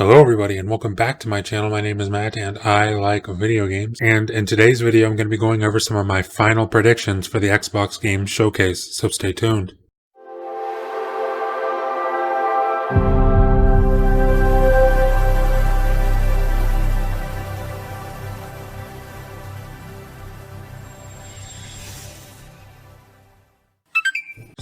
Hello everybody and welcome back to my channel. My name is Matt and I like video games. And in today's video I'm going to be going over some of my final predictions for the Xbox Game Showcase, so stay tuned.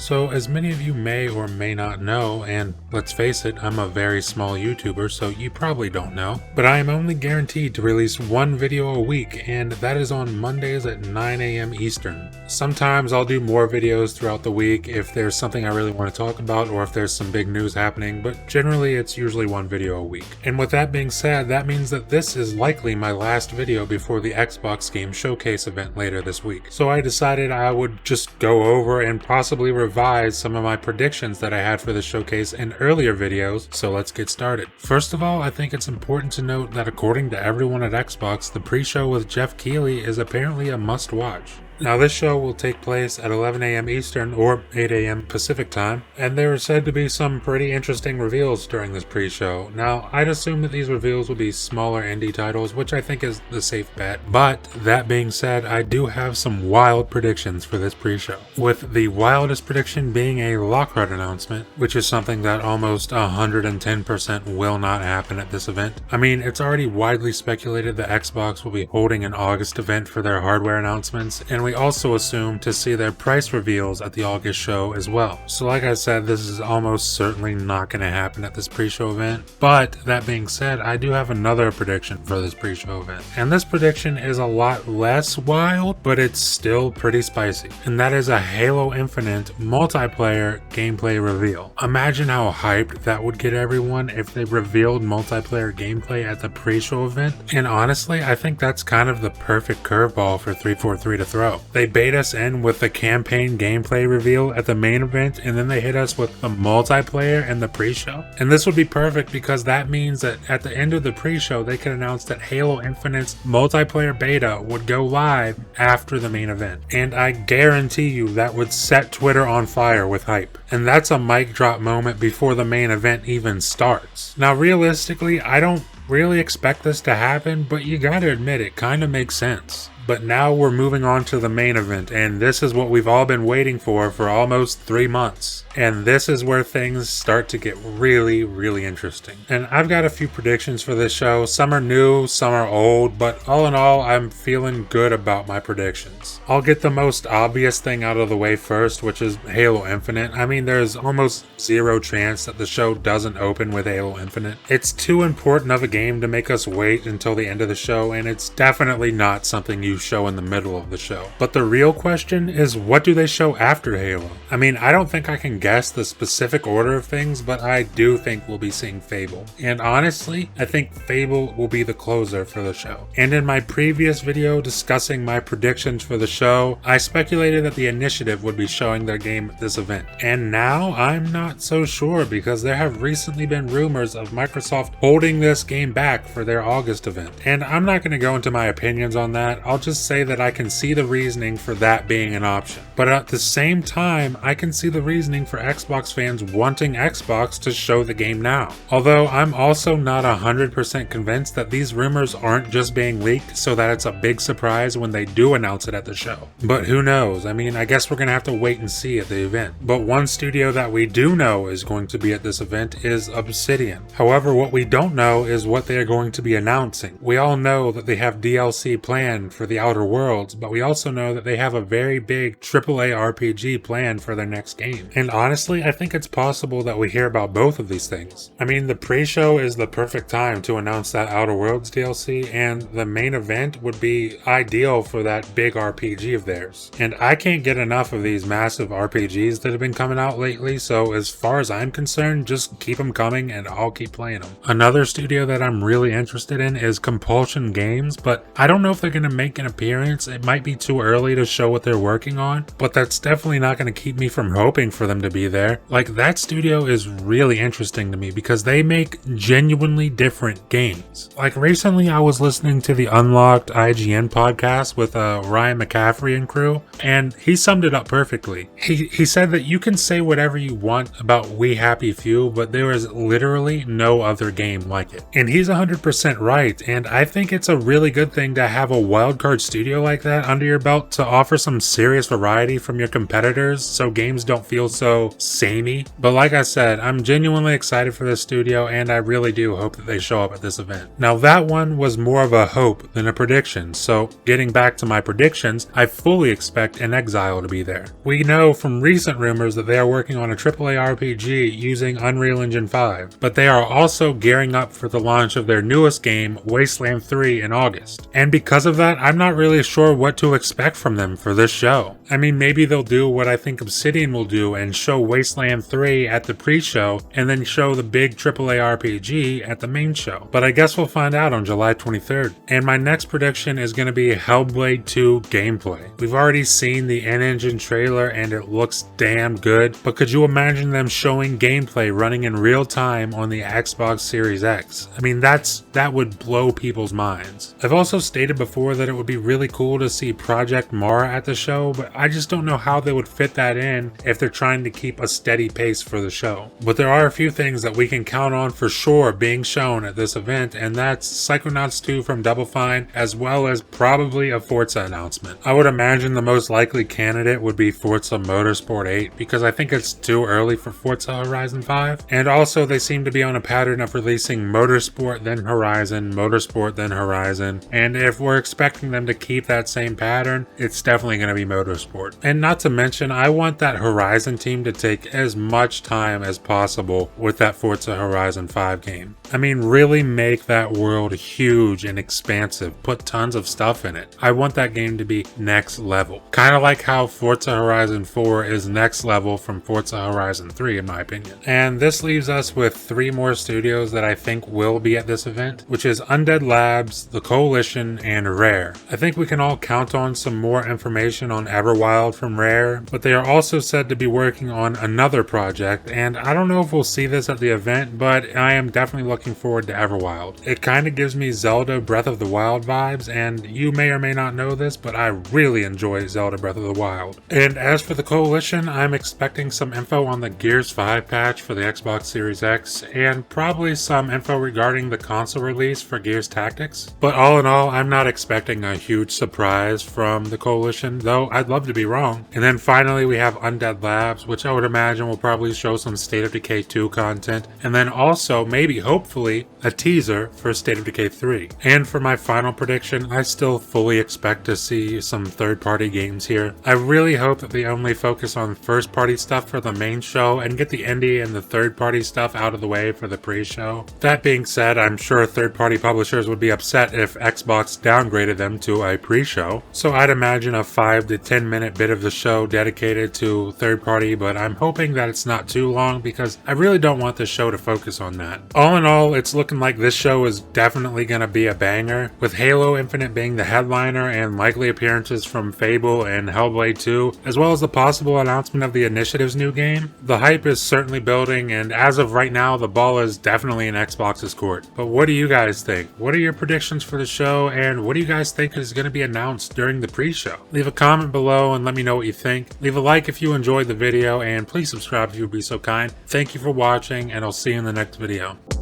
So as many of you may or may not know, and let's face it, I'm a very small YouTuber, so you probably don't know, but I am only guaranteed to release one video a week, and that is on Mondays at 9 a.m. Eastern. Sometimes I'll do more videos throughout the week if there's something I really want to talk about or if there's some big news happening, but generally it's usually one video a week. And with that being said, that means that this is likely my last video before the Xbox Game Showcase event later this week. So I decided I would just go over and possibly revise some of my predictions that I had for the showcase in earlier videos, so let's get started. First of all, I think it's important to note that according to everyone at Xbox, the pre-show with Jeff Keighley is apparently a must-watch. Now this show will take place at 11 a.m. Eastern or 8 a.m. Pacific time, and there are said to be some pretty interesting reveals during this pre-show. Now I'd assume that these reveals will be smaller indie titles, which I think is the safe bet, but that being said, I do have some wild predictions for this pre-show, with the wildest prediction being a Lockhart announcement, which is something that almost 110% will not happen at this event. I mean, it's already widely speculated that Xbox will be holding an August event for their hardware announcements, and we also assume to see their price reveals at the August show as well. So like I said, this is almost certainly not going to happen at this pre-show event. But that being said, I do have another prediction for this pre-show event. And this prediction is a lot less wild, but it's still pretty spicy. And that is a Halo Infinite multiplayer gameplay reveal. Imagine how hyped that would get everyone if they revealed multiplayer gameplay at the pre-show event. And honestly, I think that's kind of the perfect curveball for 343 to throw. They bait us in with the campaign gameplay reveal at the main event, and then they hit us with the multiplayer and the pre-show. And this would be perfect because that means that at the end of the pre-show, they could announce that Halo Infinite's multiplayer beta would go live after the main event. And I guarantee you that would set Twitter on fire with hype. And that's a mic drop moment before the main event even starts. Now realistically, I don't really expect this to happen, but you gotta admit it kind of makes sense. But now we're moving on to the main event, and this is what we've all been waiting for almost 3 months. And this is where things start to get really interesting. And I've got a few predictions for this show. Some are new, some are old, but all in all, I'm feeling good about my predictions. I'll get the most obvious thing out of the way first, which is Halo Infinite. I mean, there's almost zero chance that the show doesn't open with Halo Infinite. It's too important of a game to make us wait until the end of the show, and it's definitely not something you show in the middle of the show. But the real question is, what do they show after Halo? I mean, I don't think I can guess the specific order of things, but I do think we'll be seeing Fable. And honestly, I think Fable will be the closer for the show. And in my previous video discussing my predictions for the show, I speculated that the Initiative would be showing their game at this event. And now I'm not so sure because there have recently been rumors of Microsoft holding this game back for their August event. And I'm not going to go into my opinions on that. I'll just say that I can see the reasoning for that being an option. But at the same time, I can see the reasoning for Xbox fans wanting Xbox to show the game now. Although I'm also not 100% convinced that these rumors aren't just being leaked so that it's a big surprise when they do announce it at the show. But who knows? I mean, I guess we're gonna have to wait and see at the event. But one studio that we do know is going to be at this event is Obsidian. However, what we don't know is what they are going to be announcing. We all know that they have DLC planned for the Outer Worlds, but we also know that they have a very big AAA RPG planned for their next game. And honestly, I think it's possible that we hear about both of these things. I mean, the pre-show is the perfect time to announce that Outer Worlds DLC, and the main event would be ideal for that big RPG of theirs. And I can't get enough of these massive RPGs that have been coming out lately, so as far as I'm concerned, just keep them coming and I'll keep playing them. Another studio that I'm really interested in is Compulsion Games, but I don't know if they're going to make an appearance, it might be too early to show what they're working on, but that's definitely not going to keep me from hoping for them to be there. Like, that studio is really interesting to me because they make genuinely different games. Like, recently I was listening to the Unlocked IGN podcast with Ryan McCaffrey and crew, and he summed it up perfectly. He said that you can say whatever you want about We Happy Few, but there is literally no other game like it. And he's 100% right, and I think it's a really good thing to have a wildcard studio like that under your belt to offer some serious variety from your competitors so games don't feel so samey. But like I said, I'm genuinely excited for this studio, and I really do hope that they show up at this event. Now, that one was more of a hope than a prediction, so getting back to my predictions, I fully expect In Exile to be there. We know from recent rumors that they are working on a AAA RPG using Unreal Engine 5, but they are also gearing up for the launch of their newest game, Wasteland 3, in August. And because of that, I'm not really sure what to expect from them for this show. I mean, maybe they'll do what I think Obsidian will do and show Wasteland 3 at the pre-show and then show the big AAA RPG at the main show. But I guess we'll find out on July 23rd. And my next prediction is going to be Hellblade 2 gameplay. We've already seen the in-engine trailer and it looks damn good, but could you imagine them showing gameplay running in real time on the Xbox Series X? I mean, that would blow people's minds. I've also stated before that it would be really cool to see Project Mara at the show, but I just don't know how they would fit that in if they're trying to keep a steady pace for the show. But there are a few things that we can count on for sure being shown at this event, and that's Psychonauts 2 from Double Fine, as well as probably a Forza announcement. I would imagine the most likely candidate would be Forza Motorsport 8, because I think it's too early for Forza Horizon 5, and also they seem to be on a pattern of releasing Motorsport then Horizon, Motorsport then Horizon, and if we're expecting them to keep that same pattern, it's definitely going to be Motorsport. And not to mention, I want that Horizon team to take as much time as possible with that Forza Horizon 5 game. I mean, really make that world huge and expansive, put tons of stuff in it. I want that game to be next level. Kind of like how Forza Horizon 4 is next level from Forza Horizon 3 in my opinion. And this leaves us with 3 more studios that I think will be at this event, which is Undead Labs, The Coalition, and Rare. I think we can all count on some more information on Everwild from Rare, but they are also said to be working on another project, and I don't know if we'll see this at the event, but I am definitely looking forward to Everwild. It kind of gives me Zelda Breath of the Wild vibes, and you may or may not know this, but I really enjoy Zelda Breath of the Wild. And as for The Coalition, I'm expecting some info on the Gears 5 patch for the Xbox Series X, and probably some info regarding the console release for Gears Tactics. But all in all, I'm not expecting a huge surprise from The Coalition, though I'd love to be wrong. And then finally we have Undead Labs, which I would imagine will probably show some State of Decay 2 content, and then also maybe hopefully a teaser for State of Decay 3. And for my final prediction, I still fully expect to see some third-party games here. I really hope that they only focus on first-party stuff for the main show and get the indie and the third-party stuff out of the way for the pre-show. That being said, I'm sure third-party publishers would be upset if Xbox downgraded them to a pre-show, so I'd imagine a 5 to 10 minute bit of the show dedicated to third-party, but I'm hoping that it's not too long because I really don't want the show to focus on that. All in all, it's looking like this show is definitely going to be a banger, with Halo Infinite being the headliner and likely appearances from Fable and Hellblade 2, as well as the possible announcement of the Initiative's new game. The hype is certainly building, and as of right now, the ball is definitely in Xbox's court. But what do you guys think? What are your predictions for the show, and what do you guys think is going to be announced during the pre-show? Leave a comment below and let me know what you think. Leave a like if you enjoyed the video, and please subscribe if you would be so kind. Thank you for watching, and I'll see you in the next video.